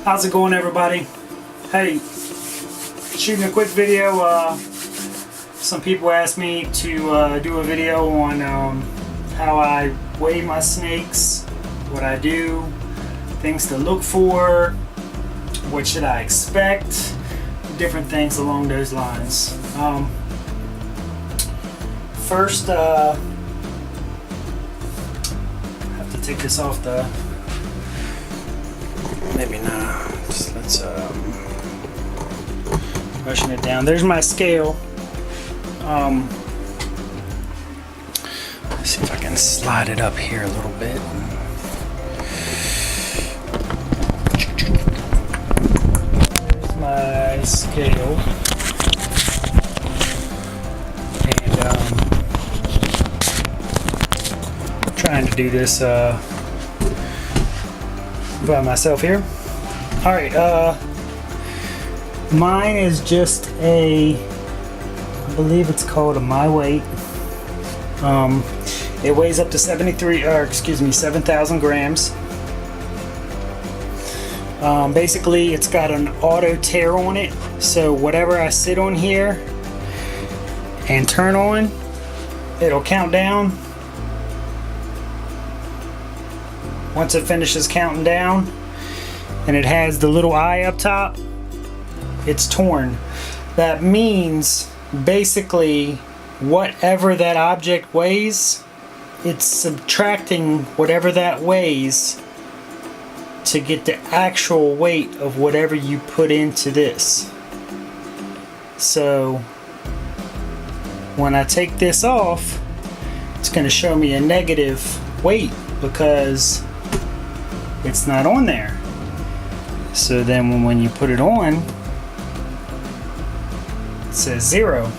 How's it going, everybody? Hey, shooting a quick video. Some people asked me to do a video on how I weigh my snakes, what I do, things to look for, what should I expect, different things along those lines. First, I have to take this off the. Maybe not. Just let's pushing it down. There's my scale. Let's see if I can slide it up here a little bit. There's my scale. And I'm trying to do this by myself here. Alright, mine is just I believe it's called a My Weight. It weighs up to 7,000 grams. Basically, it's got an auto tare on it, so whatever I sit on here and turn on, it'll count down. Once it finishes counting down and it has the little eye up top, it's torn. That means basically whatever that object weighs, it's subtracting whatever that weighs to get the actual weight of whatever you put into this. So when I take this off, it's going to show me a negative weight because it's not on there. So then when you put it on, it says 0.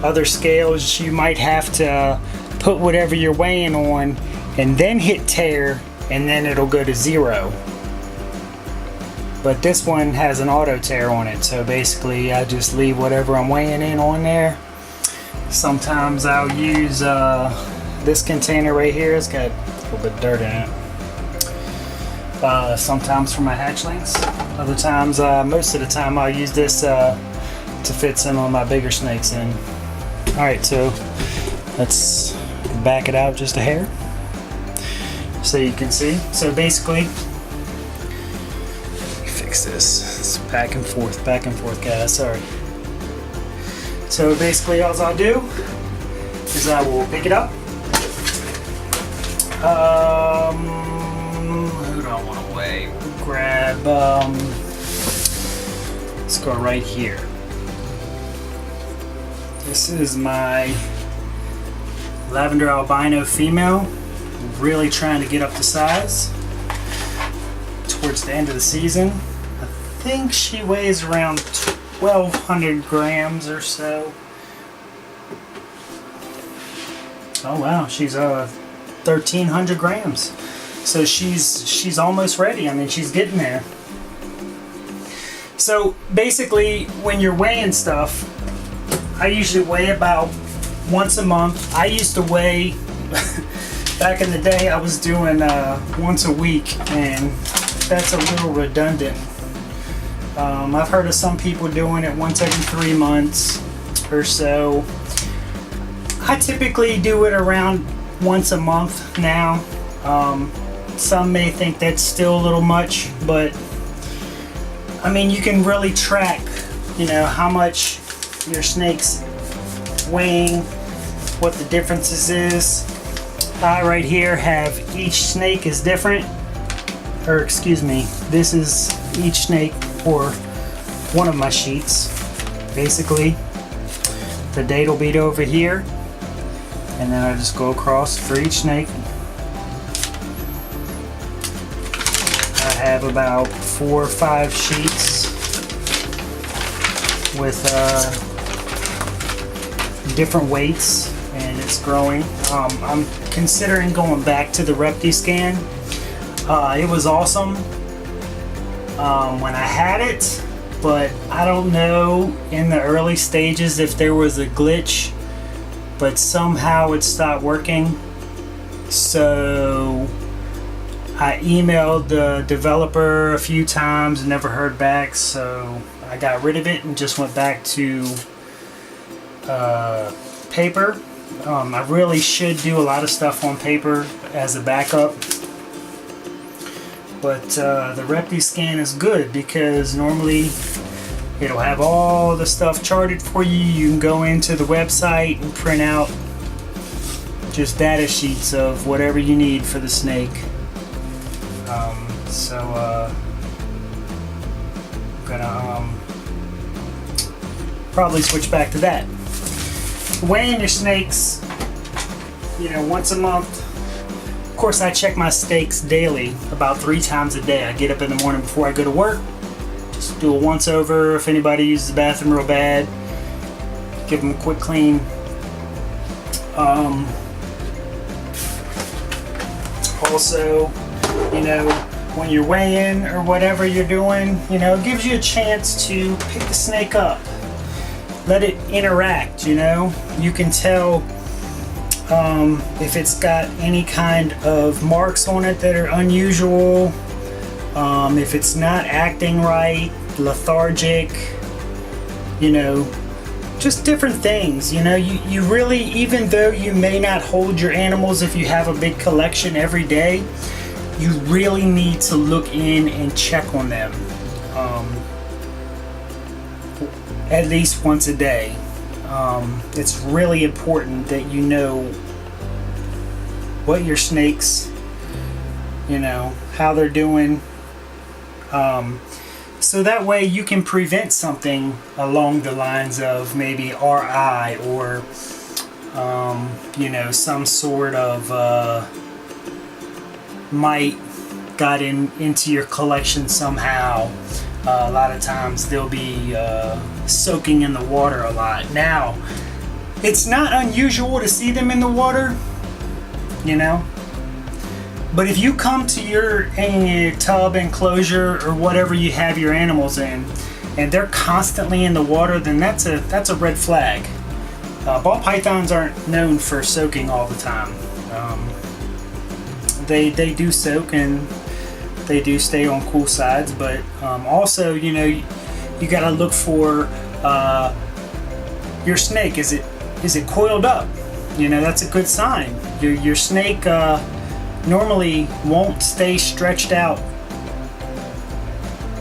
Other scales, you might have to put whatever you're weighing on and then hit tare, and then it'll go to 0. But this one has an auto tare on it, so basically I just leave whatever I'm weighing in on there. Sometimes I'll use this container right here. It's got a little bit of dirt in it. Sometimes for my hatchlings. Other times, most of the time, I'll use this to fit some of my bigger snakes in. Alright, so let's back it out just a hair so you can see. So basically, let me fix this. It's back and forth, guys. Sorry. So basically, all I'll do is I will pick it up. Who do I want to weigh? Grab, let's go right here. This is my lavender albino female. Really trying to get up to size towards the end of the season. I think she weighs around 1,200 grams or so. Oh wow, she's 1,300 grams. So she's almost ready. I mean, she's getting there. So basically, when you're weighing stuff, I usually weigh about once a month. I used to weigh back in the day. I was doing once a week, and that's a little redundant. I've heard of some people doing it once every 3 months or so. I typically do it around once a month now. Some may think that's still a little much, but I mean, you can really track, how much your snake's weighing, what the differences is. I right here have each snake is different, or excuse me, this is each snake for one of my sheets. Basically, the date will be over here, and then I just go across for each snake. I have about 4 or 5 sheets with different weights, and it's growing. I'm considering going back to the ReptiScan. It was awesome when I had it, but I don't know in the early stages if there was a glitch, but somehow it stopped working. So I emailed the developer a few times and never heard back, so I got rid of it and just went back to paper. I really should do a lot of stuff on paper as a backup, but the ReptiScan is good because normally it'll have all the stuff charted for you. You can go into the website and print out just data sheets of whatever you need for the snake. I'm gonna probably switch back to that. Weighing your snakes, once a month. Of course, I check my steaks daily, about 3 times a day. I get up in the morning before I go to work, just do a once over. If anybody uses the bathroom real bad, give them a quick clean. Also, when you're weighing or whatever you're doing, it gives you a chance to pick the snake up. Let it interact, You can tell if it's got any kind of marks on it that are unusual, if it's not acting right, lethargic, just different things. You really, even though you may not hold your animals if you have a big collection every day, you really need to look in and check on them at least once a day. It's really important that you know what your snakes, how they're doing, so that way you can prevent something along the lines of maybe RI or some sort of mite got into your collection somehow. A lot of times they'll be soaking in the water a lot. Now, it's not unusual to see them in the water, but if you come to your tub enclosure or whatever you have your animals in, and they're constantly in the water, then that's a red flag. Ball pythons aren't known for soaking all the time. They do soak and they do stay on cool sides, but also you got to look for your snake. Is it coiled up? That's a good sign. Your snake normally won't stay stretched out.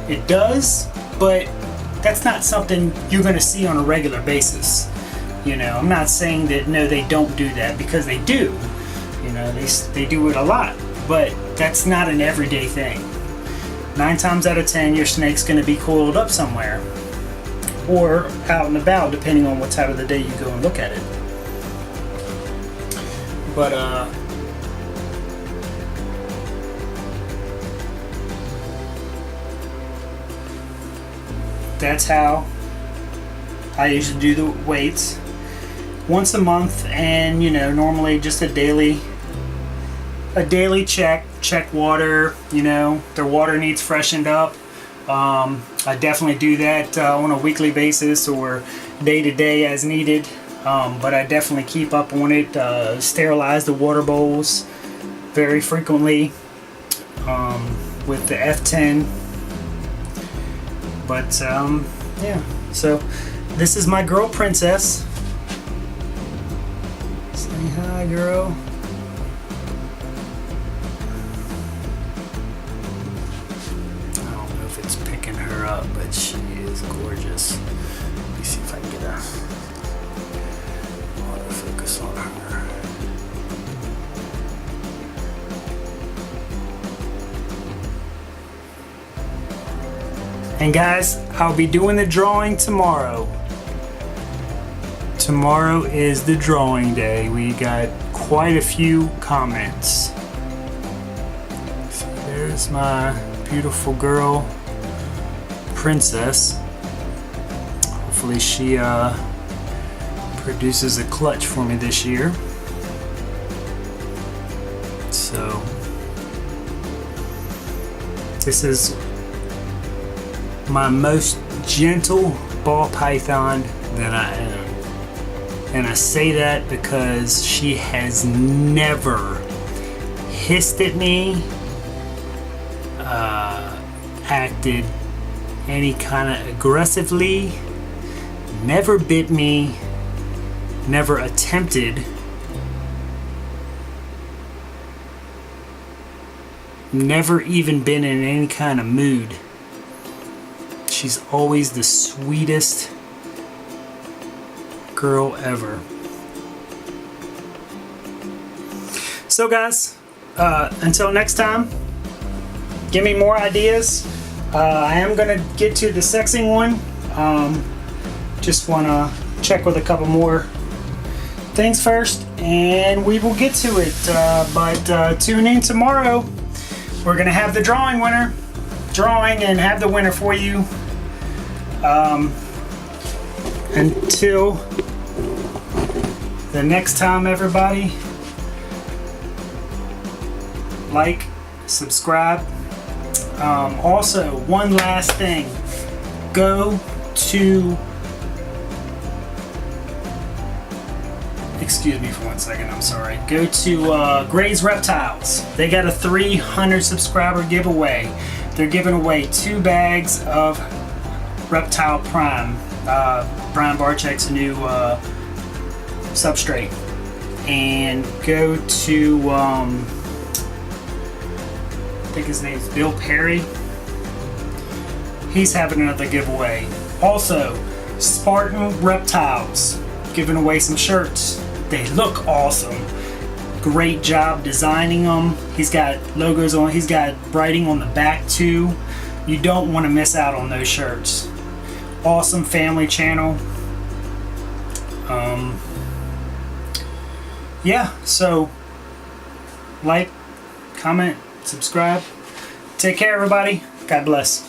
It does, but that's not something you're going to see on a regular basis. I'm not saying that no, they don't do that, because they do. They do it a lot, but that's not an everyday thing. 9 times out of 10, your snake's going to be coiled up somewhere, or out and about, depending on what time of the day you go and look at it. But that's how I usually do the weights. Once a month, and normally just a daily check water. Their water needs freshened up. I definitely do that on a weekly basis or day to day as needed, but I definitely keep up on it. Sterilize the water bowls very frequently with the F10. But yeah, so this is my girl Princess. Say hi, girl. I don't know if it's picking her up, but she is gorgeous. Let me see if I can get a autofocus on her. And guys, I'll be doing the drawing tomorrow. Tomorrow is the drawing day. We got quite a few comments. So there's my beautiful girl, Princess. Hopefully she produces a clutch for me this year. So this is my most gentle ball python that I own. And I say that because she has never hissed at me, acted any kind of aggressively, never bit me, never attempted, never even been in any kind of mood. She's always the sweetest girl ever. So guys, until next time, give me more ideas. I am gonna get to the sexing one. Just wanna check with a couple more things first, and we will get to it. But tune in tomorrow. We're gonna have the drawing and have the winner for you. Until the next time, everybody, like, subscribe. Also, one last thing, go to, excuse me for 1 second, I'm sorry. Go to Gray's Reptiles. They got a 300 subscriber giveaway. They're giving away 2 bags of Reptile Prime. Brian Barczyk's new substrate. And go to, I think his name's Bill Perry. He's having another giveaway. Also, Spartan Reptiles giving away some shirts. They look awesome. Great job designing them. He's got logos on. He's got writing on the back too. You don't want to miss out on those shirts. Awesome family channel. Yeah, so like, comment, subscribe. Take care, everybody. God bless.